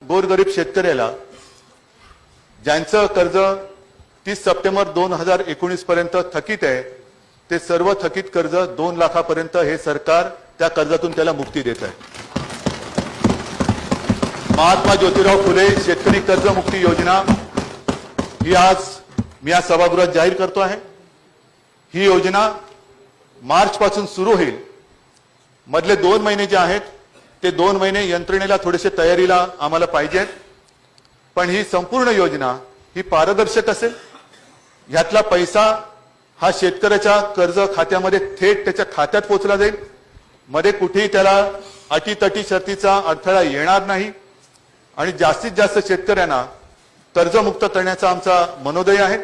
गोरगरीब शेतकऱ्याला ज्यांचं कर्ज 30 सप्टेंबर 2019 पर्यंत थकीत आहे ते सर्व थकीत कर्ज 2 लाखापर्यंत हे सरकार त्या कर्जातून त्याला मुक्ती देत आहे। महात्मा ज्योतिराव फुले शेतकरी कर्जमुक्ती योजना ही आज मी या सभागृहात जाहीर करतो आहे। ही योजना मार्च पासून सुरू होईल। मधले 2 महिने जे आहेत ते 2 महिने यंत्रणेला थोडेसे तयारीला आम्हाला पाहिजेत, पण ही संपूर्ण योजना ही पारदर्शक असेल। यातला पैसा हा शेतकऱ्याच्या कर्ज खात्यामध्ये थेट त्याच्या खात्यात पोहोचला जाईल। मध्ये कुठेही त्याला अटीतटी शर्तीचा अडथळा येणार नाही आणि जास्तीत जास्त शेतकऱ्यांना कर्जमुक्त करण्याचा आमचा मनोदय आहे।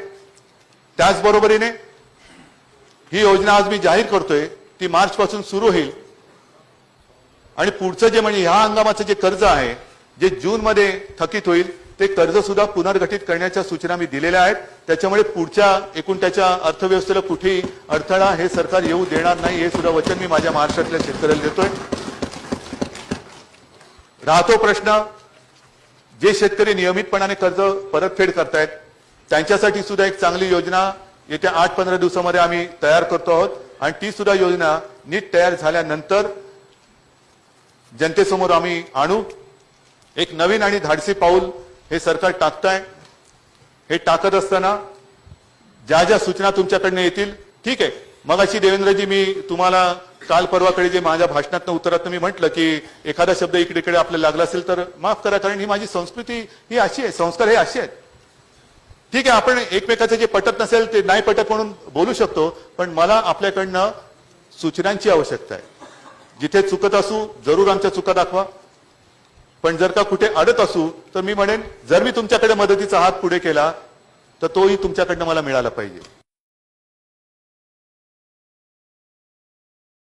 त्याचबरोबरीने ही योजना आज मी जाहीर करतोय ती मार्च पासून सुरू होईल आणि पुढचं जे म्हणजे ह्या हंगामाचं जे कर्ज आहे जे जून मध्ये थकीत होईल ते कर्ज सुद्धा पुनर्गठित करण्याच्या सूचना मी दिलेल्या आहेत। त्याच्यामुळे पुढच्या एकूण त्याच्या अर्थव्यवस्थेला कुठेही अडथळा हे सरकार येऊ देणार नाही हे सुद्धा वचन मी माझ्या महाराष्ट्रातल्या शेतकऱ्याला देतोय। राहतो प्रश्न जे शेतकरी नियमितपणाने कर्ज परतफेड करतायत त्यांच्यासाठी सुद्धा एक चांगली योजना येत्या 8-15 दिवसांमध्ये आम्ही तयार करतो आहोत आणि ती सुद्धा योजना नीट तयार झाल्यानंतर जनतेसमोर आम्ही आणू। एक नवीन आणि धाडसी पाऊल हे सरकार टाकताय। हे टाकत असताना ज्या ज्या सूचना तुमच्याकडनं येतील ठीक आहे। मगाशी देवेंद्रजी मी तुम्हाला काल परवाकडे जे माझ्या भाषणातनं उत्तरातनं मी म्हटलं की एखादा शब्द इकडे आपल्याला लागला असेल तर माफ करा, कारण ही माझी संस्कृती ही अशी आहे, संस्कार हे असे आहेत। ठीक आहे, आपण एकमेकाचं जे पटत नसेल ते नाही पटत म्हणून बोलू शकतो, पण मला आपल्याकडनं सूचनांची आवश्यकता आहे। जिथे चुकत असू जरूर आमच्या चुका दाखवा, पण जर का कुठे अडत असू तर मी म्हणेन जर मी तुमच्याकडे मदतीचा हात पुढे केला तर तोही तुमच्याकडनं मला मिळाला पाहिजे।